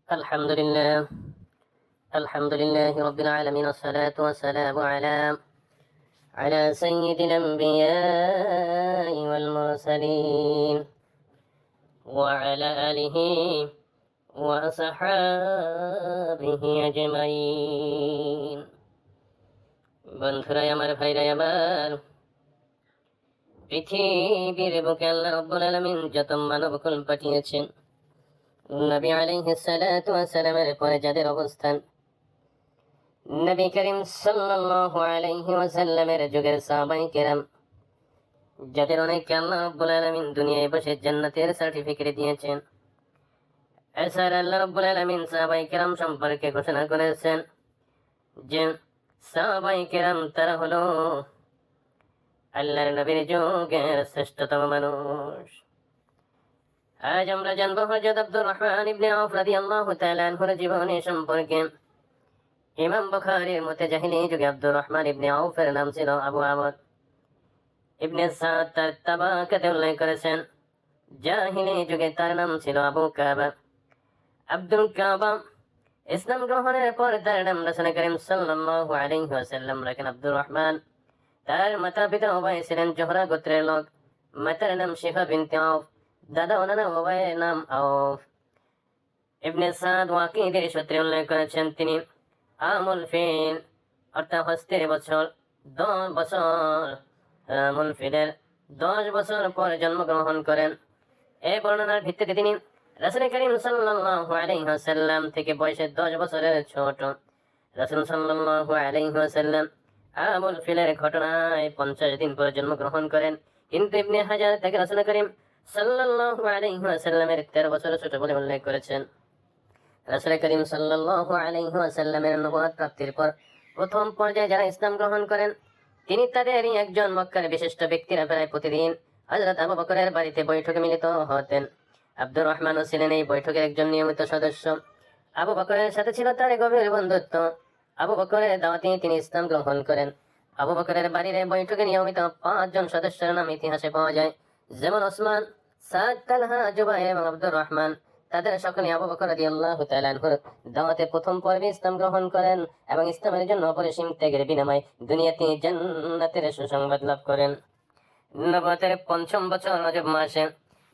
الحمد لله الحمد لله رب العالمين، والصلاة والسلام على سيد الأنبياء والمرسلين وعلى آله وأصحابه أجمعين। বন্ধুরাই আমার, ভাইরাই আমার, পৃথিবীর বুকে আল্লাহ রাব্বুল আলামিন যত মানব কুল পাঠিয়েছেন, নবী আলাইহিস সালাতু ওয়াস সালামের পরে যাদের অবস্থান, নবী করিম সাল্লাল্লাহু আলাইহি ওয়াসাল্লামের যুগের সাহাবায়ে কেরাম, যাদের অনেককে আল্লাহ রাব্বুল আলামিন দুনিয়ায় বসে জান্নাতের সার্টিফিকেট দিয়েছেন। এছাড়া আল্লাহ রাব্বুল আলামিন সাহাবায়ে কেরাম সম্পর্কে ঘোষণা করেছেন যে সাহাবায়ে কেরাম তারা হলো আল্লাহর নবীর যুগের শ্রেষ্ঠতম মানুষ। আজ আমরা জানবো হযরত আব্দুর রহমান ইবনে আউফ রাদিয়াল্লাহু তাআলা আনহুর জীবনী সম্পর্কে। ইমাম বুখারীর মতে জাহিলি যুগে আব্দুর রহমান ইবনে আউফের নাম ছিল আবু আমর। ইবনে সাদ তার তাবাকাতে উল্লেখ করেছেন, জাহিলি যুগে তার নাম ছিল আবু কাবা। আব্দুল কাবা ইসলাম গ্রহণের পর তার নাম রাসূল করিম সাল্লাল্লাহু আলাইহি ওয়াসাল্লাম রাখেন আব্দুর রহমান। তার মাতা পিতা উভয় ছিলেন জোহরা গোত্রের লোক। মাতার নাম শিফা বিনতে আউফ, দাদা ও নানা উভয়ের নাম আউফ। ইবনে সাদ ওয়াকিদের সূত্রে উল্লেখ করেছেন তিনি আমুল ফিল অর্থাৎ হস্তের বছর 10 বছর, আমুল ফিলের 10 বছর পর জন্মগ্রহণ করেন। এই বর্ণনার ভিত্তিতে তিনি রাসূল করিম সাল্লাল্লাহু আলাইহি ওয়াসাল্লাম থেকে বয়সে 10 বছরের ছোট। রাসূল সাল্লাল্লাহু আলাইহি ওয়াসাল্লাম আমুল ফিলের ঘটনায় 50 দিন পর জন্মগ্রহণ করেন, কিন্তু ইবনে হাজার তাকে রাসূল করিম সাল্লাল্লাহু আলাইহি ওয়াসাল্লামের 13 বছরের ছোট বলে উল্লেখ করেছেন। রাসূল করিম সাল্লাল্লাহু আলাইহি ওয়াসাল্লামের নবুয়ত প্রাপ্তির পর প্রথম পর্যায়ে যারা ইসলাম গ্রহণ করেন, তিনি তাদেরই একজন। মক্কার বিশিষ্ট ব্যক্তিরা প্রায় প্রতিদিন হযরত আবু বকরের বাড়িতে বৈঠকে মিলিত হতেন। আব্দুর রহমানও ছিলেন এই বৈঠকের একজন নিয়মিত সদস্য। আবু বকরের সাথে ছিল তার গভীর বন্ধুত্ব। আবু বকরের দাওয়াতে তিনি ইসলাম গ্রহণ করেন। আবু বকরের বাড়ির বৈঠকে নিয়মিত 5 জন সদস্যের নাম ইতিহাসে পাওয়া যায়, যেমন ওসমান, সাদ, তালহা, জুবাইর এবং আব্দুর রহমান। তাদের সকলে আবু বকর রাদিয়াল্লাহু তাআলা আনহুর দাওয়াতে প্রথম পর্বে ইসলাম গ্রহণ করেন এবং ইসলামের জন্য অপরিসীম ত্যাগের বিনিময়ে দুনিয়াতে জান্নাতের সুসংবাদ লাভ করেন। নবুয়তের 5ম বছর রজব মাসে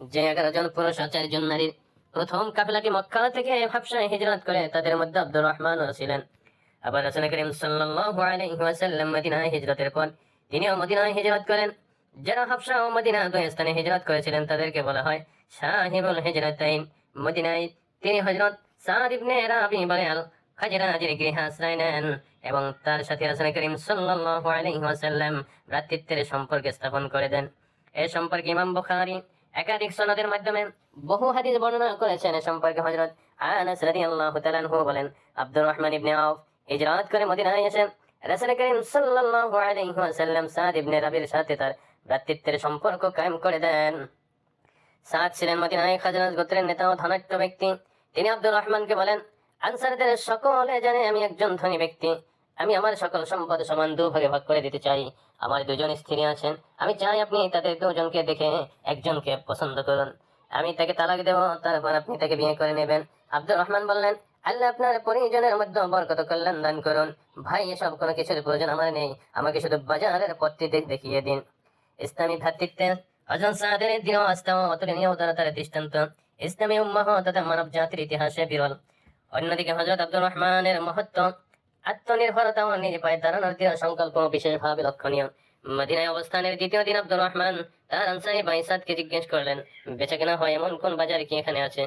যে 11 জন পুরুষ ও 4 জন নারীর প্রথম কাফেলাটি মক্কা থেকে হাবশায় হিজরত করে, তাদের মধ্যে আব্দুর রহমানও ছিলেন। আবার রাসূল করিম সাল্লাল্লাহু আলাইহি ওয়াসাল্লাম মদিনায় হিজরতের পর তিনিও মদিনায় হিজরত করেন। যারা হাবশা ও মদিনা দুই স্থানে হিজরত করেছিলেন তাদেরকে বলা হয় সাহিবুল হিজরাতাইন। মদিনায় তিনি হযরত সাদ ইবনে রাবি বলে আল খাজরাজের গৃহে আশ্রয় নেন এবং তার সাথে রাসূল করিম সাল্লাল্লাহু আলাইহি ওয়াসাল্লাম ভ্রাতৃত্বের সম্পর্ক স্থাপন করে দেন। এই সম্পর্কে ইমাম বুখারী একাধিক সনদের মাধ্যমে বহু হাদিস বর্ণনা করেছেন। এ সম্পর্কে হযরত আনাস রাদিয়াল্লাহু তাআলা আনহু বলেন, আব্দুর রহমান ইবনে আউফ হিজরত করে মদিনায় এসে রাসূল করিম সাল্লাল্লাহু আলাইহি ওয়াসাল্লাম সাদ ইবনে রাবির সাথে তার ভ্রাতৃত্বের সম্পর্ক কায়েম করে দেন। সাদ ছিলেন মদিনায় খাজরাজ গোত্রের নেতা ও ধনাঢ্য ব্যক্তি। তিনি আব্দুর রহমানকে বলেন, আনসারদের সকলে জানে আমি একজন ধনী ব্যক্তি। আমি আমার সকল সম্পদ সমান 2 ভাগে ভাগ করে দিতে চাই। আমার 2 জন স্ত্রী আছেন, আমি চাই আপনি তাদের 2 জনকে দেখে একজনকে পছন্দ করুন। আমি তাকে তালাক দেব, তারপর আপনি তাকে বিয়ে করে নেবেন। আব্দুর রহমান বললেন, আল্লাহ আপনার পরিজনের মধ্যে বরকত কল্যাণ দান করুন। ভাই, এসব কোনো কিছুর প্রয়োজন আমার নেই, আমাকে শুধু বাজারের পথটি দেখিয়ে দিন। ইসলামী ভ্রাতৃত্বে হযরত সাদের দৃঢ় আস্থা ও অতুলনীয় উদারতার দৃষ্টান্ত ইসলামী উম্মাহ তথা মানব জাতির ইতিহাসে বিরল। অন্যদিকে হযরত আব্দুর রহমানের মহত্ব, আত্মনির্ভরতা ও নিজ পায়ে দাঁড়ানোর দৃঢ় সংকল্প বিশেষভাবে লক্ষণীয়। মদিনায় অবস্থানের 2য় দিন আব্দুর রহমান তার আনসারী ভাই সাদকে জিজ্ঞেস করলেন, বেচাকেনা হয় এমন কোন বাজার কি এখানে আছে?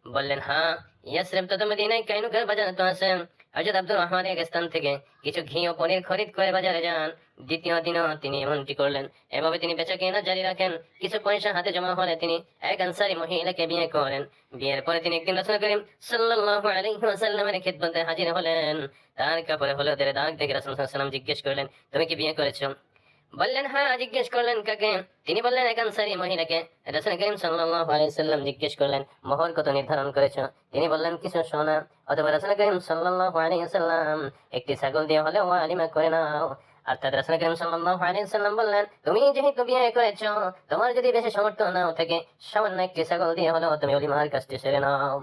বললেন, হ্যাঁ, ইয়াসরিব তথা মদিনায় কাইনুকার বাজার তো আছে। হযরত আব্দুর রহমান এক স্থান থেকে কিছু ঘি ও পনির খরিদ করে বাজারে যান। 2য় দিনও তিনি এমনটি করলেন। এভাবে তিনি বেচাকেনা জারি রাখেন। কিছু পয়সা হাতে জমা হলে তিনি এক আনসারী মহিলাকে বিয়ে করেন। বিয়ের পরে তিনি একদিন রাসূল করিম সাল্লাল্লাহু আলাইহি ওয়াসাল্লামের খিদমতে হাজির হলেন। তার কাপড়ে হলুদের দাগ দেখে রাসূল সাল্লাল্লাহু আলাইহি ওয়াসাল্লাম জিজ্ঞেস করলেন, তুমি কি বিয়ে করেছো? বললেন, হ্যাঁ। জিজ্ঞেস করলেন, কাকে? তিনি বললেন, এক আনসারী মহিলাকে। রাসূল করিম সাল্লাল্লাহু আলাইহি ওয়াসাল্লাম জিজ্ঞেস করলেন, মোহর কত নির্ধারণ করেছো? তিনি বললেন, কিছু সোনা। অথবা রাসূল করিম সাল্লাল্লাহু আলাইহি ওয়াসাল্লাম, একটি ছাগল দিয়ে হলে ওয়ালিমা করে নাও। অর্থাৎ রাসূল করিম সাল্লাল্লাহু আলাইহি ওয়াসাল্লাম বললেন, তুমি যেহেতু বিয়ে করেছো, তোমার যদি বেশি সামর্থ্য নাও থাকে, সামান্য একটি ছাগল দিয়ে হলেও তুমি ওলিমার কাজটি সেরে নাও।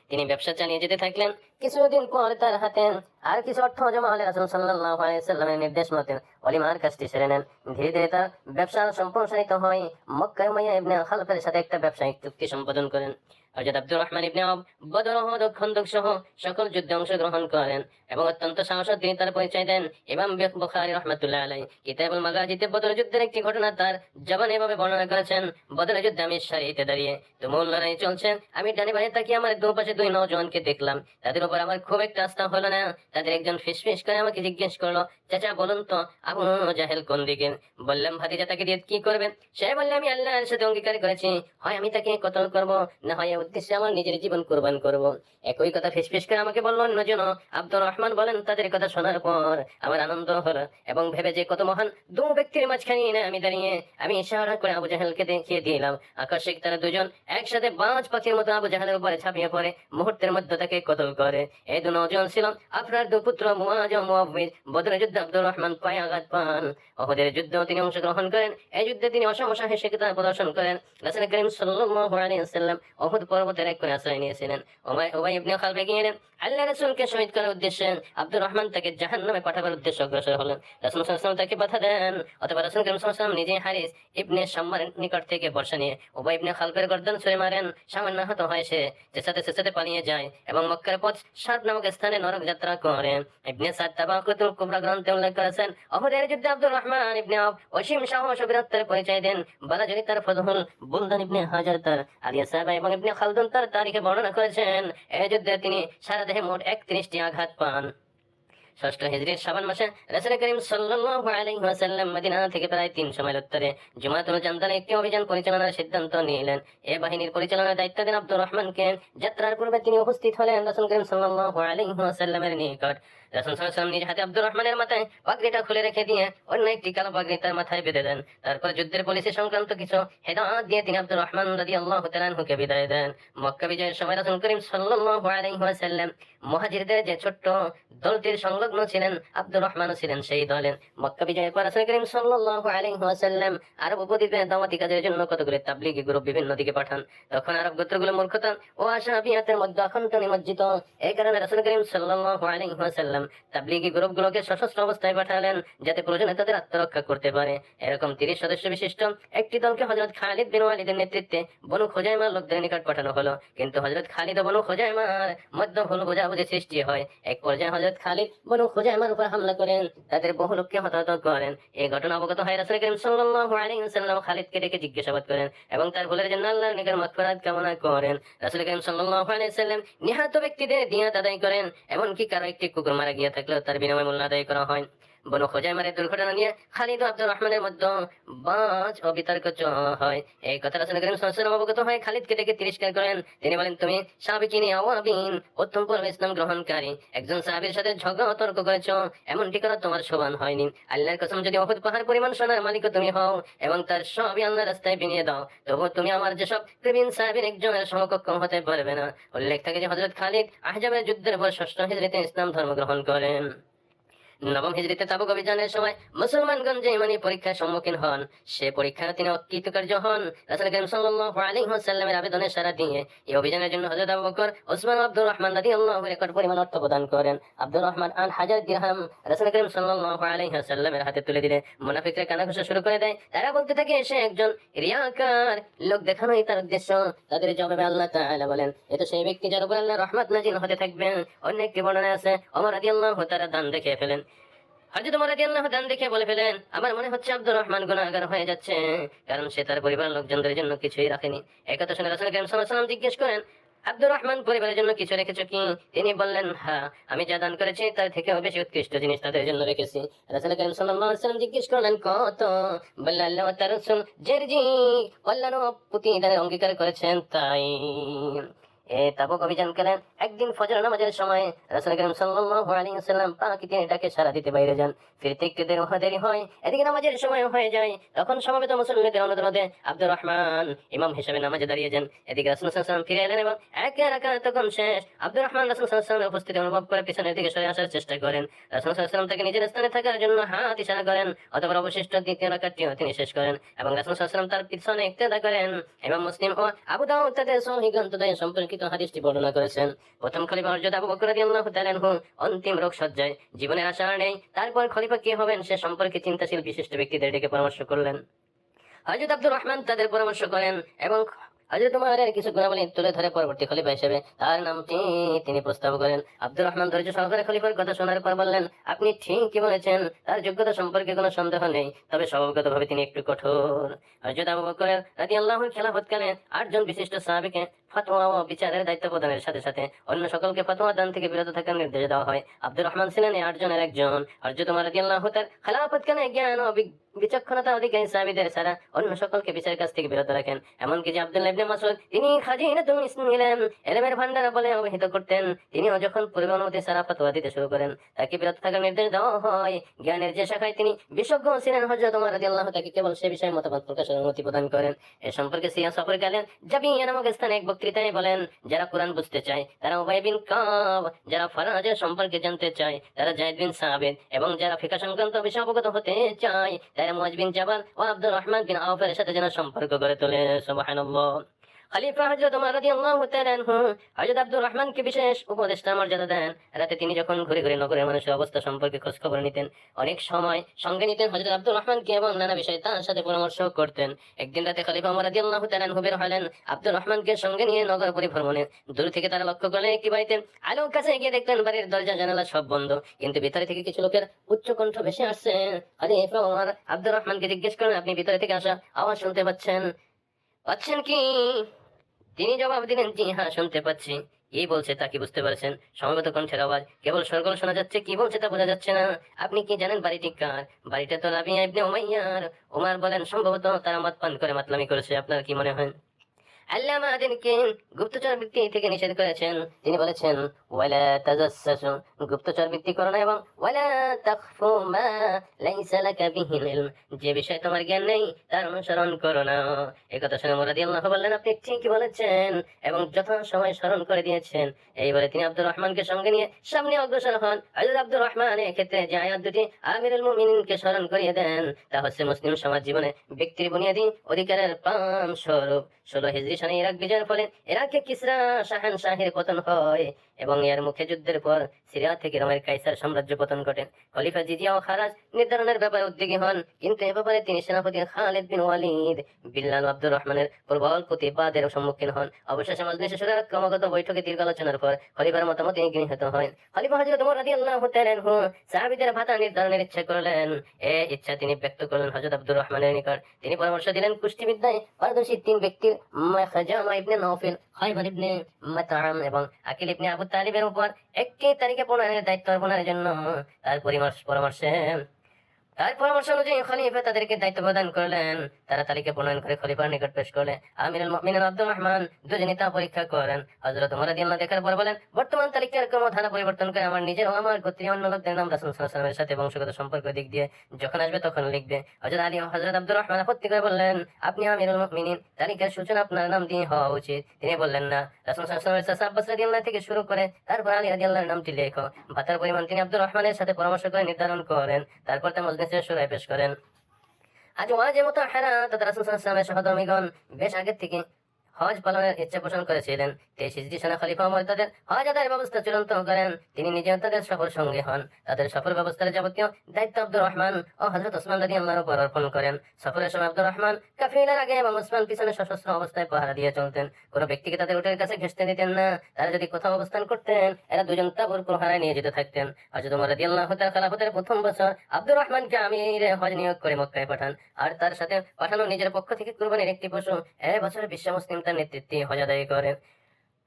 তিনি ব্যবসা চালিয়ে যেতে থাকলেন। কিছুদিন পর তার হাতে আর কিছু অর্থ জমা হলে রাসূল সাল্লাল্লাহু আলাইহি সাল্লামের নির্দেশ মতে ওলিমার কাজটি সেরে নেন। ধীরে ধীরে তার ব্যবসা সম্প্রসারিত হয়। মক্কায় উমাইয়া ইবনে খালফের সাথে একটা ব্যবসায়িক চুক্তি সম্পাদন করেন। হযরত আব্দুর রহমান ইবনে আওফ বদর, উহুদ ও খন্দক সহ সকল যুদ্ধে অংশগ্রহণ করেন এবং অত্যন্ত সাহস তিনি তার পরিচয় দেন। ইমাম বুখারী রাহমাতুল্লাহ আলাইহি কিতাবুল মাগাজিতে বদর যুদ্ধের একটি ঘটনা তার জবানে এভাবে বর্ণনা করেছেন। বদরের যুদ্ধে আমি সারিতে দাঁড়িয়ে তুমুল লড়াই চলছে। আমি ডানে বাঁয়ে তাকিয়ে আমার দুপাশে দুই নওজওয়ানকে দেখলাম। তাদের উপর আমার খুব একটা আস্থা হলো না। তাদের একজন ফিসফিস করে আমাকে জিজ্ঞেস করলো, চাচা বলুন তো আবু জাহেল কোন দিকে? বললাম, ভাতিজা তাকে দিয়ে কি করবেন? সে বললে, আমি আল্লাহর সাথে অঙ্গীকার করেছি, হয় আমি তাকে কতল করব, না হয় এ উদ্দেশ্যে আমার নিজের জীবন কুরবান করব। একই কথা ফিসফিস করে আমাকে বলল অন্যজন। আব্দুর রহমান বলেন, তাদের কথা শোনার পর আমার আনন্দ হলো এবং ভেবে যে কত মহান দু ব্যক্তির মাঝখানে না আমি দাঁড়িয়ে, আমি ইশারা করে আবু জাহেলকে দেখিয়ে দিলাম। আকস্মিক তারা দুজন একসাথে বাজ পাখির মতো আবু জাহেলের উপরে ঝাঁপিয়ে পড়ে মুহূর্তের মধ্যে তাকে কতল করে। এই দু নওজওয়ান ছিল আপনার দু পুত্র মুআজ ও মুআউযিজ। বদরের যুদ্ধে আব্দুর রহমান পায়ে আঘাত পান। উহুদের যুদ্ধেও তিনি অংশগ্রহণ করেন। এই যুদ্ধে তিনি অসম সাহসিকতা প্রদর্শন করেন। রাসূল করিম সাল্লাল্লাহু আলাইহি ওয়াসাল্লাম উহুদ পর্বতের এক কোণে আশ্রয় নিয়েছিলেন। উবাই ইবনে খালফ এগিয়ে এলেন। আল্লাহ রাসূলকে শহীদ করার উদ্দেশ্যে আব্দুর রহমান তাকে জাহান্নামে পাঠাবার উদ্দেশ্যে অগ্রসর হলেন। রাসূল সাল্লাল্লাহু আলাইহি ওয়াসাল্লাম তাকে বাধা দেন। অতঃপর রাসূল করিম সাল্লাল্লাহু আলাইহি ওয়াসাল্লাম নিজে হারিস ইবনে শাম্মার নিকট থেকে বর্শা নিয়ে উবাই ইবনে খালফের গর্দান ছুঁড়ে মারেন। সামান্য আহত হয় সে, চেঁচাতে পালিয়ে যায় এবং মক্কার পথ সাদ নামক স্থানে নরক যাত্রা করেন। ইবনে সাদ তাবাকুতুল কুবরা গ্রন্থে উল্লেখ করেছেন, উহুদের যুদ্ধে আব্দুর রহমান ইবনে আওফ অসীম সাহস ও বীরত্বের পরিচয় দেন। বালাজরি তার ফজহুল, বুলদান ইবনে হাজার তার আলিয়া সাহাবা এবং ইবনে খালদুন তার তারিখে বর্ণনা করেছেন, এই যুদ্ধে তিনি সারা দেহে মোট 31টি আঘাত পান। ষষ্ঠ হিজরির শাবান মাসে রাসূল করিম সাল্লাল্লাহু আলাইহি ওয়াসাল্লাম মদিনা থেকে প্রায় 300 মাইল উত্তরে জুমাতুল জান্দালে একটি অভিযান পরিচালনার সিদ্ধান্ত নিলেন। এই বাহিনীর পরিচালনার দায়িত্ব দেন আব্দুর রহমানকে। যাত্রার পূর্বে তিনি উপস্থিত হলেন রাসূল করিম সাল্লাল্লাহু আলাইহি ওয়াসাল্লামের নিকট। রাসূল সাল্লাল্লাহু আলাইহি ওয়াসাল্লাম নিজ হাতে আব্দুর রহমানের মাথায় পাগড়িটা খুলে রেখে দিয়ে অন্য একটি কালো পাগড়ি তার মাথায় বেঁধে দেন। তারপর যুদ্ধের পলিসি সংক্রান্ত কিছু হেদায়েত দিয়ে তিনি আব্দুর রহমান রাদিয়াল্লাহু তাআলা আনহুকে বিদায় দেন। মক্কা বিজয়ের সময় রাসূল করিম সাল্লাল্লাহু আলাইহি ওয়াসাল্লাম মুহাজিরদের যে ছোট্ট দলটির সংলগ্ন ছিলেন আব্দুর রহমানও ছিলেন সেই দলের। মক্কা বিজয়ের পর রাসূল করিম সাল্লাল্লাহু আলাইহি ওয়াসাল্লাম আরব উপদ্বীপে দাওয়াতি কাজের জন্য কতগুলো তাবলীগী গ্রুপ বিভিন্ন দিকে পাঠান। তখন আরব গোত্রগুলো মূর্খতা ও আশাবিয়াতের মধ্যে অখণ্ড নিমজ্জিত। এই কারণে রাসূল করিম সাল্লাল্লাহু আলাইহি ওয়াসাল্লাম তাবলীগী গ্রুপগুলোকে সশস্ত্র অবস্থায় পাঠালেন, যাতে প্রয়োজনে তাদের আত্মরক্ষা করতে পারে। এরকম 30 সদস্য বিশিষ্ট একটি দলকে হযরত খালিদ বিন ওয়ালিদের নেতৃত্বে বনু খুজাইমার লোকদের নিকট পাঠানো হলো। কিন্তু হযরত খালিদ ও বনু খুজাইমার মধ্যে ভুল বোঝাবুঝি সৃষ্টি হয়। এক পর্যায়ে হযরত খালিদ বনু খুজাইমার উপর হামলা করেন, তাদের বহু লোককে হতাহত করেন। এই ঘটনা অবগত হয় রাসূল করিম সাল্লাল্লাহু আলাইহি ওয়াসাল্লাম খালিদকে ডেকে জিজ্ঞাসাবাদ করেন এবং তার ভুলের জন্য আল্লাহর নিকট মাগফিরাত কামনা করেন। রাসূল করিম সাল্লাল্লাহু আলাইহি ওয়াসাল্লাম নিহত ব্যক্তিদের দিয়াত আদায় করেন। এমনকি কারো একটি কুকুর মারা গিয়ে থাকলেও তার বিনিময়ে মূল্য আদায় করা হয়। বনু খুজাইমার দুর্ঘটনা নিয়ে খালিদ ও আব্দুর রহমানের মধ্যে বাজ ও বিতর্ক হয়। এই কথা রাসূল করিম সাল্লাল্লাহু আলাইহি ওয়াসাল্লাম অবগত হয়, খালিদকে ডেকে তিরস্কার করেন। তিনি বলেন, তুমি সাহাবীকিনি আওয়াবিন প্রথম পর্বে ইসলাম গ্রহণকারী একজন সাহাবীর সাথে ঝগড়া ও তর্ক করেছো, এমনটি করা তোমার শোভন হয়নি। আল্লাহর কসম, যদি উহুদ পাহাড় পরিমাণ সোনার মালিক তুমি হও এবং তার সবই আল্লাহর রাস্তায় বিনিয়ে দাও, তবু তুমি আমার যেসব প্রবীণ সাহাবীর একজনের সমকক্ষ হতে পারবে না। উল্লেখ থাকে যে হযরত খালিদ আহজাবের যুদ্ধের পর 6ষ্ঠ হিজরিতে ইসলাম ধর্ম গ্রহণ করেন। নবম হিজরিতে তাবুক অভিযানের সময় মুসলমানগণ যে ইমানি পরীক্ষার সম্মুখীন হন, সে পরীক্ষায় তিনি অকৃতকার্য হন। রাসূল করিম সাল্লাল্লাহু আলাইহি ওয়াসাল্লামের আবেদনে সাড়া দিয়ে এই অভিযানের জন্য হযরত আবু বকর, ওসমান ও আব্দুর রহমান রাদিয়াল্লাহু আনহু রেকর্ড পরিমাণ অর্থ প্রদান করেন। আব্দুর রহমান 1000 দিরহাম রাসূল করিম সাল্লাল্লাহু আলাইহি ওয়াসাল্লামের হাতে তুলে দিলে মুনাফিকরা কানাঘুষা শুরু করে দেয়। তারা বলতে থাকে, সে একজন রিয়াকার, লোক দেখানোই তার উদ্দেশ্য। তাদের জবাবে আল্লাহ তাআলা বলেন, এটা সেই ব্যক্তি যার উপর আল্লাহর রহমত নাযিল হতে থাকবে। অন্য একটি বর্ণনায় আছে, ওমর রাদিয়াল্লাহু তাআলা দান দেখিয়ে ফেলেন। হযরত ওমর রাদিয়াল্লাহু দান দেখে বলে ফেলেন, আমার মনে হচ্ছে আব্দুর রহমান গুনাহগার হয়ে যাচ্ছে, কারণ সে তার পরিবারের লোকজনদের জন্য কিছুই রাখেনি। এই কথা শুনে রাসূল করিম সাল্লাল্লাহু আলাইহি ওয়াসাল্লাম জিজ্ঞেস করেন, আব্দুর রহমান পরিবারের জন্য কিছু রেখেছো কি? তিনি বললেন, হ্যাঁ, আমি যা দান করেছি তার থেকেও বেশি উৎকৃষ্ট জিনিস তাদের জন্য রেখেছি। রাসূল করিম সাল্লাল্লাহু আলাইহি ওয়াসাল্লাম জিজ্ঞেস করলেন, কত? বললেন, আল্লাহ ও তার রাসূল আল্লাহর প্রতি দানের অঙ্গীকার করেছেন তাই। তাবুক অভিযানকালীন একদিন ফজর নামাজের সময় রাসূল করিম সাল্লাল্লাহু আলাইহি ওয়াসাল্লাম পাখিতে ডাকে সাড়া দিতে বাইরে যান। ফিরতে একটু দেরি হয়। এদিকে নামাজের সময় হয়ে যায়। তখন সমবেত মুসল্লিদের অনুরোধে আব্দুর রহমান ইমাম হিসেবে নামাজে দাঁড়িয়ে যান। এদিকে রাসূল সাল্লাল্লাহু আলাইহি ওয়াসাল্লাম ফিরে এলেন এবং এক রাকাত তখন শেষ। আব্দুর রহমান রাসূল সাল্লাল্লাহু আলাইহি ওয়াসাল্লামের উপস্থিতি অনুভব করে পিছনের দিকে সরে আসার চেষ্টা করেন। রাসূল সাল্লাল্লাহু আলাইহি ওয়াসাল্লাম তাকে নিজের স্থানে থাকার জন্য হাত ইশারা করেন। অতঃপর অবশিষ্ট দ্বিতীয় রাকাতটিও তিনি শেষ করেন এবং রাসূল সাল্লাল্লাহু আলাইহি ওয়াসাল্লাম তার পিছনে ইক্তেদা করেন। ইমাম মুসলিম ও আবু দাউদ তাদের সহিহ গ্রন্থদ্বয়ে সম্পর্কিত সম্পর্কিত হাদিসটি বর্ণনা করেছেন। প্রথম খলিফা হযরত আবু বকর রাদিয়াল্লাহু তাআলা আনহু অন্তিম রোগ সজ্জায়, জীবনের আশা আর নেই। তারপর খলিফা কে হবেন সে সম্পর্কে চিন্তাশীল বিশিষ্ট ব্যক্তিদের ডেকে পরামর্শ করলেন। হযরত আব্দুর রহমান তাদের পরামর্শ করেন এবং হযরত উমরের কিছু গুণাবলী তুলে ধরে পরবর্তী খলিফা হিসেবে তার নামটি তিনি প্রস্তাব করেন। আব্দুর রহমান ধৈর্য সহকারে খলিফার কথা শোনার পর বললেন, আপনি ঠিকই বলেছেন, তার যোগ্যতা সম্পর্কে কোনো সন্দেহ নেই, তবে স্বভাবগতভাবে তিনি একটু কঠোর। হযরত আবু বকর রাদিয়াল্লাহুর খেলাফতকালে 8 জন বিশিষ্ট সাহাবীকে ফতোয়া ও বিচারের দায়িত্ব প্রদানের সাথে সাথে অন্য সকলকে ফতোয়া দান থেকে বিরত থাকার নির্দেশ দেওয়া হয়। আব্দুর রহমান ছিলেন এই 8 জনের একজন। হযরত উমর রাদিয়াল্লাহু তার খেলাফতকালে জ্ঞান ও বিচক্ষণতা অধিকারী সাহাবীদের ছাড়া অন্য সকলকে বিচারের কাছ থেকে বিরত রাখেন। এমনকি যে আব্দুল্লাহ ইবনে মাসউদ, তিনি খাজিনাতুল ইসলাম ইলমের ভান্ডার বলে অভিহিত করতেন, তিনিও যখন পূর্ব অনুমতি ছাড়া ফতোয়া দিতে শুরু করেন তাকে বিরত থাকার নির্দেশ দেওয়া হয়। জ্ঞানের যে শাখায় তিনি বিশেষজ্ঞ ছিলেন, হযরত উমর রাদিয়াল্লাহু তাকে কেবল সে বিষয়ে মতামত প্রকাশের অনুমতি প্রদান করেন। এ সম্পর্কে সিরিয়া সফরকালে জাবিয়া নামক স্থানে এক বক্তৃতায় বলেন, যারা কোরআন বুঝতে চায় তারা উবাই বিন কাব, যারা ফারাজের সম্পর্কে জানতে চায় তারা যায়েদ বিন সাবিত, এবং যারা ফিকহ সংক্রান্ত বিষয়ে অবগত হতে চায় তারা মুআজ বিন জাবাল ও আব্দুর রহমান বিন আওফের সাথে যেন সম্পর্ক গড়ে তোলে। সুবহানাল্লাহ। খলিফা হযরত উমর রাদিয়াল্লাহু তাআলা আনহু হযরত আব্দুর রহমানকে বিশেষ উপদেষ্টার মর্যাদা দেন। রাতে তিনি যখন ঘুরে ঘুরে নগরের মানুষের অবস্থা সম্পর্কে খোঁজ খবর নিতেন, অনেক সময় সঙ্গে নিতেন হযরত আব্দুর রহমানকে এবং নানা বিষয়ে তার সাথে পরামর্শ করতেন। একদিন রাতে খলিফা উমর রাদিয়াল্লাহু তাআলা আনহু বের হলেন আব্দুর রহমানকে সঙ্গে নিয়ে নগর পরিভ্রমণে। দূর থেকে তারা লক্ষ্য করলেন একটি বাড়িতে আলোর কাছে গিয়ে দেখলেন বাড়ির দরজা জানালা সব বন্ধ, কিন্তু ভিতরে থেকে কিছু লোকের উচ্চ কণ্ঠ ভেসে আসছে। খলিফা উমর আব্দুর রহমানকে জিজ্ঞেস করেন, আপনি ভিতরে থেকে আসা আওয়াজ শুনতে পাচ্ছেন কি? তিনি জবাব দিলেন, জি হ্যাঁ, শুনতে পাচ্ছি। কি বলছে তা কি বুঝতে পারছেন? সমবেত কণ্ঠের আওয়াজ, কেবল সরগোল শোনা যাচ্ছে, কি বলছে তা বোঝা যাচ্ছে না। আপনি কি জানেন বাড়িটি কার? বাড়িটা তো রাবিয়া ইবনে উমাইয়ার। ওমর বলেন, সম্ভবত তারা মদ পান করে মাতলামি করেছে। আপনার কি মনে হয়? আল্লাহ আমাদেরকে গুপ্তচর বৃত্তি থেকে নিষেধ করেছেন। তিনি বলেছেন, ওয়ালা তাজাসসু, গুপ্তচর বৃত্তি করো না, এবং ওয়ালা তাখফু মা লাইসা লাকা বিহি ইলম, যে বিষয়ে তোমার জ্ঞান নেই তার অনুসরণ করো না। এই কথা শুনে ওমর রাদিয়াল্লাহু বললেন, আপনি ঠিকই বলেছেন, এবং যথা সময় স্মরণ করে দিয়েছেন। এই বলে তিনি আব্দুর রহমানকে সঙ্গে নিয়ে সামনে অগ্রসর হন। হযরত আব্দুর রহমান ক্ষেত্রে যে আয়াত দুটি আমিরুল মুমিনিনকে স্মরণ করিয়ে দেন তা হচ্ছে মুসলিম সমাজ জীবনে ব্যক্তির বুনিয়াদী অধিকারের প্রাণ স্বরূপ। 16 হিজরি সনে ইরাক বিজয়ের ফলে ইরাকে কিসরা শাহের পতন হয় এবং এর মুখে যুদ্ধের পর সিরিয়া থেকে রোমের কাইসার সাম্রাজ্য পতন ঘটে। খলিফা জিজিয়া ও খারাজ নির্ধারণের ব্যাপারে উদ্যোগী হন, কিন্তু এ ব্যাপারে তিনি সেনাপতি খালিদ বিন ওয়ালিদ, বিল্লাল ও আব্দুর রহমানের প্রবল প্রতিবাদের সম্মুখীন হন। অবশেষে মজলিসে শুরার ক্রমাগত বৈঠকে দীর্ঘ আলোচনার পর খলিফার মতামত গৃহীত হয়। খলিফা হযরত ওমর রাদিয়াল্লাহু তাআলা আনহু সাহাবীদের ভাতা নির্ধারণের ইচ্ছা করলেন। এই ইচ্ছা তিনি ব্যক্ত করলেন হযরত আব্দুর রহমানের নিকট। তিনি পরামর্শ দিলেন কুষ্টিবিদ্যায় পারদর্শী 3 ব্যক্তির খাজামা ইবনে নওফিল, খায়বার ইবনে মাতআম এবং আকিল ইবনে আবু তালিবের উপর একটি তারিখে প্রণয়নের দায়িত্ব অর্পণের জন্য তার পরামর্শ অনুযায়ী খলিফা তাদেরকে দায়িত্ব প্রদান করলেন। তারা তালিকা প্রণয়ন করে খলিফার নিকট পেশ করলে আমিরুল মুমিনিন আব্দুর রহমান দুজনই তা পরীক্ষা করেন। হযরত ওমর রাদিয়াল্লাহু দেখার পর বলেন, বর্তমান তালিকার ক্রমধারা পরিবর্তন করে আমার নিজের ও আমার গোত্রীয় অন্য লোকদের নাম রাসূল সাল্লাল্লাহু আলাইহি ওয়াসাল্লামের সাথে বংশগত সম্পর্ক দিক দিয়ে যখন আসবে তখন লিখবে। হযরত আলী ও হযরত আব্দুর রহমান আপত্তি করে বললেন, আপনি আমিরুল মুমিনিন, তালিকার সূচনা আপনার নাম দিয়ে হওয়া উচিত। তিনি বললেন, না, রাসূল সাল্লাল্লাহু আলাইহি ওয়াসাল্লামের চাচা আব্বাস রাদিয়াল্লাহু থেকে শুরু করে তারপর আলী রাদিয়াল্লাহুর নামটি লেখো। ভাতার পরিমাণ তিনি আব্দুর রহমানের সাথে পরামর্শ করে নির্ধারণ করেন। তারপর তা মজলিসে শুরায় পেশ করেন। আজ ওয়াজে মুতাহহারা তথা রাসূল সাল্লাল্লাহু আলাইহি ওয়াসাল্লামের সহধর্মীগণ বেশ আগের থেকে হজ পালনের ইচ্ছা পোষণ করেছিলেন। 23 হিজরি সনে খলিফা ওমর তাদের হজ আদায়ের ব্যবস্থা চূড়ান্ত করেন। তিনি নিজেও তাদের সফর সঙ্গী হন। তাদের সফর ব্যবস্থার যাবতীয় দায়িত্ব আব্দুর রহমান ও হযরত ওসমান রাদিয়াল্লাহু উপর অর্পণ করেন। সফরের সময় আব্দুর রহমান কাফিলার আগে এবং ওসমান পিছনে সশস্ত্র অবস্থায় পাহারা দিয়ে চলতেন। কোনো ব্যক্তিকে তাদের উটের কাছে ঘেঁষতে দিতেন না। তারা যদি কোথাও অবস্থান করতেন, এরা দুজন তাঁবুর প্রহারায় নিয়োজিত থাকতেন। হযরত ওমর রাদিয়াল্লাহু তাআলা খেলাফতের প্রথম বছর আব্দুর রহমানকে আমিরে হজ নিয়োগ করে মক্কায় পাঠান, আর তার সাথে পাঠানো নিজের পক্ষ থেকে কুরবানির একটি পশু। বছর বিশ্ব মুসলিম তার নেতৃত্বে হজ আদায় করেন।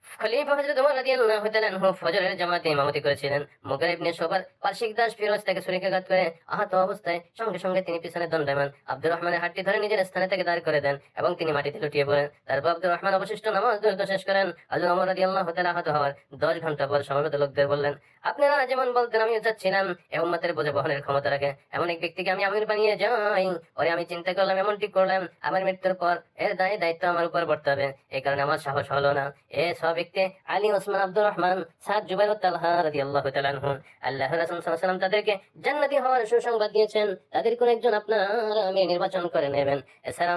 খলিফা হযরত ওমর রাদিয়াল্লাহু তাআলা আনহু ফজরের জামাতে ইমামতি করেছিলেন। মুগীরা ইবনে শুবার পারসিক দাস ফিরোজ তাকে ছুরিকাঘাত করে আহত অবস্থায় সঙ্গে সঙ্গে তিনি পিছনে দণ্ডায়মান আব্দুর রহমানের হাতটি ধরে নিজের স্থানে তাকে দাঁড় করে দেন এবং তিনি মাটিতে লুটিয়ে পড়েন। তারপর আব্দুর রহমান অবশিষ্ট নামাজ দ্রুত শেষ করেন। হযরত ওমর রাদিয়াল্লাহু তাআলা আহত হওয়ার 10 ঘন্টা পর সমবেত লোকদের বললেন, আপনারা যেমন বলতেন আমিও চাচ্ছিলাম এ উম্মতের বোঝা বহনের ক্ষমতা রাখে এমন এক ব্যক্তিকে আমি আমির বানিয়ে যাই। পরে আমি চিন্তা করলাম, এমনটি করলাম আমার মৃত্যুর পর এর দায়িত্ব আমার উপর বর্তাবে। এই কারণে আমার সাহস হলো না। এ সব ব্যক্তি আলী, ওসমান, আব্দুর রহমান, সাদ, জুবাইর ও তালহা রাদিয়াল্লাহু তাআলা আনহুম। আল্লাহর রাসূল সাল্লাল্লাহু আলাইহি ওয়াসাল্লাম তাদেরকে জান্নাতি হওয়ার সুসংবাদ দিয়েছেন। তাদের কোন একজন আপনারা আমি নির্বাচন করে নেবেন। এছাড়া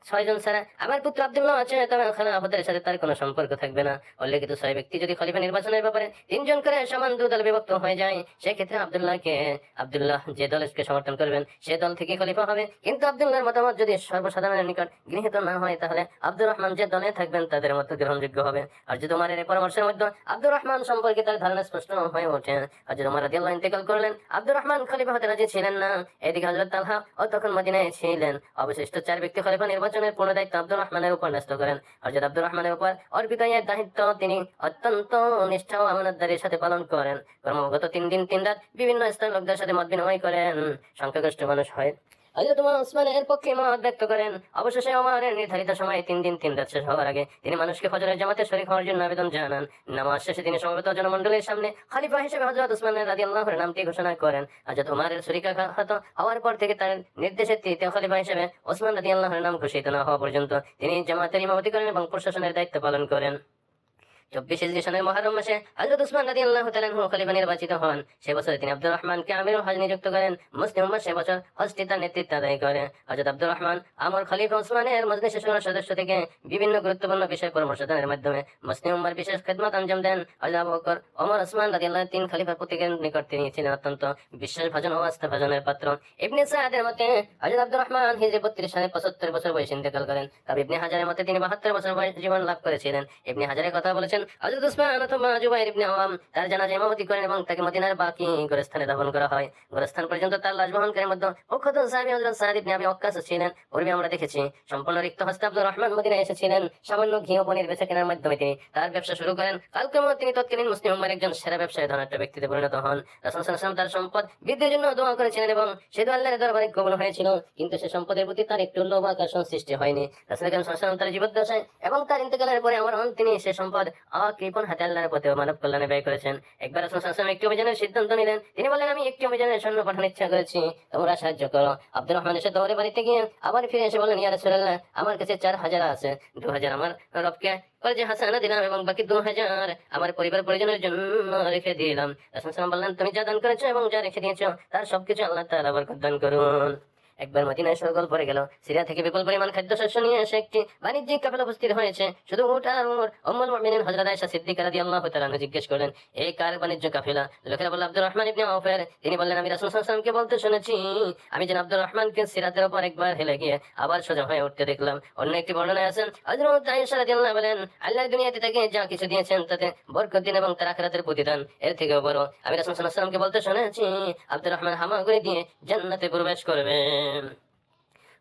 ছয়জন ছাড়া আমার পুত্র আব্দুল্লাহ আছে, তবে খেলাফতের সাথে তার কোনো সম্পর্ক থাকবে না। উল্লেখিত 6 ব্যক্তি যদি খলিফা নির্বাচনের ব্যাপারে 3 জন করে সমান 2 দলে বিভক্ত হয়ে যায়, সেক্ষেত্রে আব্দুল্লাহ যে দলকে সমর্থন করবেন সে দল থেকে খলিফা হবে। কিন্তু আব্দুল্লাহর মতামত যদি সর্বসাধারণের নিকট গৃহীত না হয়, তাহলে আব্দুর রহমান যে দলে থাকবেন তাদের মধ্যে গ্রহণযোগ্য হবে। আর যদি উমরের এই পরামর্শের মধ্যে আব্দুর রহমান সম্পর্কে তার ধারণা স্পষ্ট হয়ে ওঠে, আর যদি উমর রাদিয়াল্লাহু ইন্তেকাল করলেন, আব্দুর রহমান খলিফা হতে রাজি ছিলেন না। এদিকে হযরত তালহা ও তখন মদিনায় ছিলেন। অবশিষ্ট 4 ব্যক্তি খলিফা নির্বাচনের পূর্ণ দায়িত্ব আব্দুর রহমানের উপর ন্যস্ত করেন। হযরত আব্দুর রহমানের উপর অর্পিত এই দায়িত্ব তিনি অত্যন্ত নিষ্ঠা ও আমানতদারির সাথে পালন করেন। ক্রমাগত 3 দিন 3 রাত বিভিন্ন স্থানের লোকদের সাথে মত বিনিময় করেন। সংখ্যাগরিষ্ঠ মানুষ হয় হযরত ওসমান এর পক্ষে মত ব্যক্ত করেন। অবশেষে ওমরের নির্ধারিত সময়ে 3 দিন 3 রাত শেষ হওয়ার আগে তিনি মানুষকে ফজরের জামাতে শরীক হওয়ার জন্য আবেদন জানান। নামাজ শেষে তিনি সমবেত জনমণ্ডলীর সামনে খলিফা হিসেবে হযরত ওসমান রাদিয়াল্লাহু আনহুর নামটি ঘোষণা করেন। হযরত ওমরের শরীকাত হওয়ার পর থেকে তার নির্দেশে তৃতীয় খলিফা হিসেবে ওসমান রাদিয়াল্লাহু আনহুর নাম ঘোষিত না হওয়া পর্যন্ত তিনি জামাতের ইমামতি করেন এবং প্রশাসনের দায়িত্ব পালন করেন। 24 হিজরি সনের মুহররম মাসে হযরত উসমান রাদিয়াল্লাহু তাআলা আনহু খলিফা নির্বাচিত হন। সে বছর তিনি আব্দুর রহমানকে আমিরুল হজ নিযুক্ত করেন। মুসলিম উম্মাহ সে বছর হজটি তার নেতৃত্বে আদায় করে। হযরত আব্দুর রহমান আমর খলিফা উসমানের মজলিসে শুরার সদস্য থেকে বিভিন্ন গুরুত্বপূর্ণ বিষয় পরামর্শদানের মাধ্যমে মুসলিম উম্মাহর বিশেষ খেদমত আঞ্জাম দেন। হযরত আবু বকর, ওমর, ওসমান রাদিয়াল্লাহু 3 খলিফার প্রত্যেকের নিকট তিনি ছিলেন অত্যন্ত বিশ্বাসভাজন ও আস্থাভাজনের পাত্র। ইবনে সাদের মতে হযরত আব্দুর রহমান হিজরি 32 সালে 75 বছর বয়সে ইন্তেকাল করেন। তবে ইবনে হাজারের মতে তিনি 72 বছর বয়সে জীবন লাভ করেছিলেন। ইবনে হাজারের কথা বলেছেন, হযরত উসমান অথবা জুবাইর ইবনে আওয়াম তার জানাজা ইমামতি করেন এবং তাকে মদিনার বাকি গোরস্থানে দাফন করা হয়। গোরস্থান পর্যন্ত তার লাশ বহনকারীর মধ্যে প্রখ্যাত সাহাবী হযরত সাদ ইবনে আবি ওয়াক্কাস ছিলেন। পূর্বে আমরা দেখেছি সম্পূর্ণ রিক্ত হস্তে আব্দুর রহমান মদিনায় এসেছিলেন। সামান্য ঘি ও পনির বেচা কেনার মাধ্যমে তিনি তার ব্যবসা শুরু করেন। কালক্রমে তিনি তৎকালীন মুসলিম উম্মাহর একজন সেরা ব্যবসায়ী ধনাঢ্য ব্যক্তিতে পরিণত হন। রাসূল সাল্লাল্লাহু আলাইহি ওয়াসাল্লাম তার সম্পদ বৃদ্ধির জন্য দোয়া করেছিলেন এবং সে দোয়া আল্লাহর দরবারে কবুল হয়েছিল। কিন্তু সে সম্পদের প্রতি তার একটু লোভ আকর্ষণ সৃষ্টি হয়নি। রাসূল সাল্লাল্লাহু আলাইহি ওয়াসাল্লাম তার জীবদ্দশায় এবং তার ইন্তেকালের পরে তিনি সে সম্পদ কৃপণ হাতে আল্লাহর পথে মানব কল্যাণে ব্যয় করেছেন। একবার রাসূল সাল্লাল্লাহু আলাইহি ওয়াসাল্লাম একটি অভিযানের সিদ্ধান্ত নিলেন। তিনি বললেন, আমি একটি অভিযানের সৈন্য পাঠানোর ইচ্ছা করেছি, তোমরা সাহায্য করো। আব্দুর রহমান এসে দৌড়ে বাড়িতে গিয়ে আবার ফিরে এসে বললেন, ইয়া রাসূলুল্লাহ, আমার কাছে 4000 আছে, 2000 আমার রবকে কলেজে হাসানা দিলাম এবং বাকি 2000 আমার পরিবার পরিজনের জন্য রেখে দিলাম। রাসূল সাল্লাল্লাহু আলাইহি ওয়াসাল্লাম বললেন, তুমি যা দান করেছো এবং যা রেখে দিয়েছো তার সবকিছু আল্লাহ তাআলা বরকত দান করুন। একবার মদিনায় সরগোল পড়ে গেল। সিরিয়া থেকে বিপুল পরিমাণ খাদ্যশস্য নিয়ে এসে একটি বাণিজ্যিক কাফেলা উপস্থিত হয়েছে। শুধু উট আর উম্মুল মুমিনিন হযরত আয়েশা সিদ্দিকা রাদিয়াল্লাহু তাআলা জিজ্ঞেস করলেন, এই কার বাণিজ্য কাফেলা? লোকেরা বলল, আব্দুর রহমান ইবনে আওফের। তিনি বললেন, আমি রাসূল সাল্লাল্লাহু আলাইহি ওয়াসাল্লামকে বলতে শুনেছি, আমি যেন আব্দুর রহমানকে সিরাতের উপর একবার হেলে গিয়ে আবার সোজা হয়ে উঠতে দেখলাম। অন্য একটি বর্ণনায় আছেন, হযরত আয়েশা রাদিয়াল্লাহু বলেন, আল্লাহ দুনিয়াতে তাকে যা কিছু দিয়েছেন তাতে বরকত দিন এবং তার আখিরাতের প্রতিদান এর থেকেও বড়। আমি রাসূল সাল্লাল্লাহু আলাইহি ওয়াসাল্লামকে বলতে শুনেছি, আব্দুর রহমান হামাগুড়ি দিয়ে জান্নাতে প্রবেশ করবেন।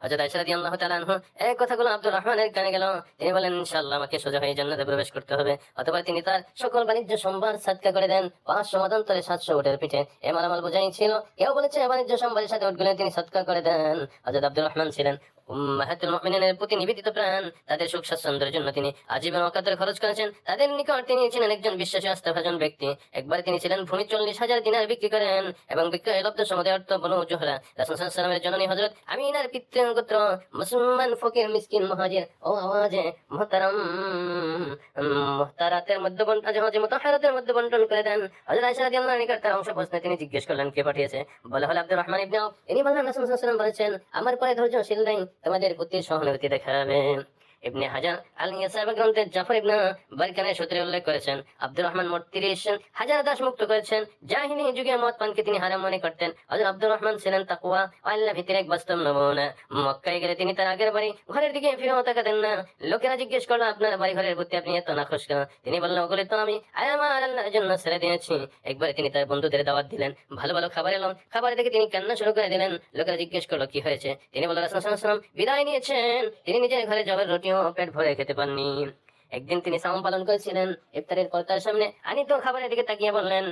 হযরত আয়েশা রাদিয়াল্লাহু তাআলা আনহা এই কথাগুলো আব্দুর রহমানের কানে গেল। তিনি বলেন, ইনশাআল্লাহ আমাকে সোজা হয়ে জান্নাতে প্রবেশ করতে হবে। অতঃপর তিনি তার সকল বাণিজ্য সম্ভার সাদকা করে দেন। 500 মতান্তরে 700 উটের পিঠে এ মালামাল বোঝাই ছিল। কেউ বলেছে বাণিজ্য সম্ভারের সাথে উটগুলো তিনি সাদকা করে দেন। হযরত আব্দুর রহমান ছিলেন উম্মাহাতুল মুমিনিনের প্রতি নিবেদিত প্রাণ। তাদের সুখ স্বাচ্ছন্দ্যের জন্য তিনি আজীবন অকাতরে খরচ করেছেন। তাদের নিকট তিনি ছিলেন একজন বিশ্বাসী আস্থাভাজন ব্যক্তি। একবার তিনি ছিলেন ভূমি 40,000 দিনার বিক্রি করেন এবং বিক্রয় লব্ধ সমুদায় অর্থ বনু জোহরা রাসূল সাল্লাল্লাহু আলাইহি ওয়াসাল্লামের জননী হযরত আমিনার পিতৃগোত্র মুসলমান ফকির মিসকিন মুহাজির ও আওয়াজে মুহতারাম মুহতারাতের মধ্যে মুতাহহারাতের মধ্যে বন্টন করে দেন। হযরত আয়েশা রাদিয়াল্লাহু আনহা তার অংশ প্রশ্নে তিনি জিজ্ঞেস করলেন, কে পাঠিয়েছে? বলা হলো আব্দুর রহমান ইবনে আওফ। তিনি বললেন, রাসূল সাল্লাল্লাহু আলাইহি ওয়াসাল্লাম বলেছেন, আমার পরে ধৈর্যশীল নাই তোমাদের প্রতি সহানুভূতি দেখাবে। ইবনে হাজার আল ইয়াসাব গ্রন্থে জাফর ইবনে বারকানের সূত্রে উল্লেখ করেছেন, আব্দুর রহমান মোট 30,000 দাস মুক্ত করেছেন। জাহিলি যুগে মদ পানকে তিনি হারাম মনে করতেন। হযরত আব্দুর রহমান ছিলেন তাকওয়া ও আল্লাহর ভীতির এক বাস্তব নমুনা। মক্কায় গেলে তিনি তার আগের বাড়ি ঘরের দিকে ফিরেও তাকাতেন না। লোকেরা জিজ্ঞেস করলো, আপনার বাড়ি ঘরের প্রতি আপনি এত নাখোশ কেন? তিনি বললেন, ওগুলি তো আমি আমার আল্লাহর জন্য ছেড়ে দিয়েছি। একবার তিনি তার বন্ধুদের দাওয়াত দিলেন। ভালো ভালো খাবার এলো। খাবার দেখে তিনি কান্না শুরু করে দিলেন। লোকেরা জিজ্ঞেস করলো, কি হয়েছে? তিনি বললেন, রাসূল সাল্লাল্লাহু আলাইহি ওয়াসাল্লাম বিদায় নিয়েছেন। তিনি নিজের ঘরে জবের রুটিও পেট ভরে খেতে পাননি। একদিন তিনি সাওম পালন করেছিলেন। ইফতারের পর তার সামনে আনিত খাবারের দিকে তাকিয়ে বললেন,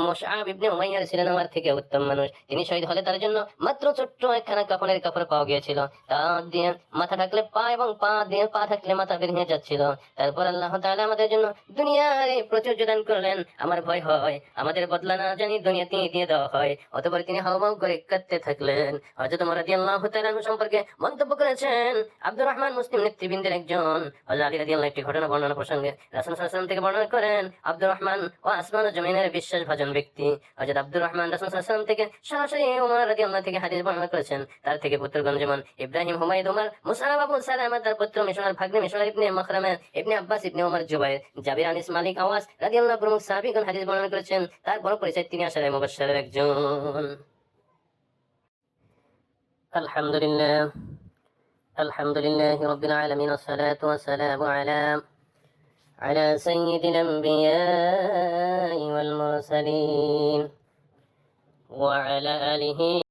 মুসআব ইবনে উমাইয়া ছিলেন আমার থেকে উত্তম মানুষ। তিনি শহীদ হলে তার জন্য মাত্র ছোট্ট একখানা কাফনের কাপড় পাওয়া গিয়েছিল। তা দিয়ে মাথা ঢাকলে পা এবং পা দিয়ে পা ঢাকলে মাথা বের হয়ে যাচ্ছিল। তারপর আল্লাহ তাআলা আমাদের জন্য দুনিয়ার প্রচুর দান করলেন। আমার ভয় হয় আমাদের বদলা না জানি দুনিয়াতে দিয়ে দেওয়া হয়। অতঃপর তিনি হাওমাও করে কাঁদতে থাকলেন। হযরত ওমর রাদিয়াল্লাহু তাআলা সম্পর্কে মন্তব্য করেছেন, আব্দুর রহমান মুসলিম নেতৃবৃন্দের একজন। হযরত আলী রাদিয়াল্লাহু একটি ঘটনা বর্ণনা প্রসঙ্গে রাসূল সাল্লাল্লাহু আলাইহি ওয়াসাল্লাম থেকে বর্ণনা করেন আব্দুর রহমান ও আসমান ও জমিনের বিশ্বাসভাজন ব্যক্তি হযরত আব্দুর রহমান রাসূল সাল্লাল্লাহু আলাইহি ওয়াসাল্লাম থেকে সরাসরি ওমর রাদিয়াল্লাহু থেকে হাদিস বর্ণনা করেছেন। তার থেকে পুত্রগণ যেমন ইব্রাহিম, হুমায়দ, ওমর, মুসাআব, আবু সালামা, তার পুত্র মিশনার ভাগ্নে মিশনার ইবনে মাখরামা, ইবনে আব্বাস, ইবনে ওমর, জুবাইর, জাবির, আনিস, মালিক, আওয়াস রাদিয়াল্লাহু প্রমুখ সাহাবীগণ হাদিস বর্ণনা করেছেন। তার বড় পরিচয় তিনি আশারে মুবাশশিরের একজন। আলহামদুলিল্লাহ আলহামদুলিল্লাহি রাব্বিল আলামিন ওয়াসসালাতু ওয়াসসালামু আলা সাইয়্যিদিল আমবিয়াই ওয়াল মুরসালিন ওয়া আলা আলিহি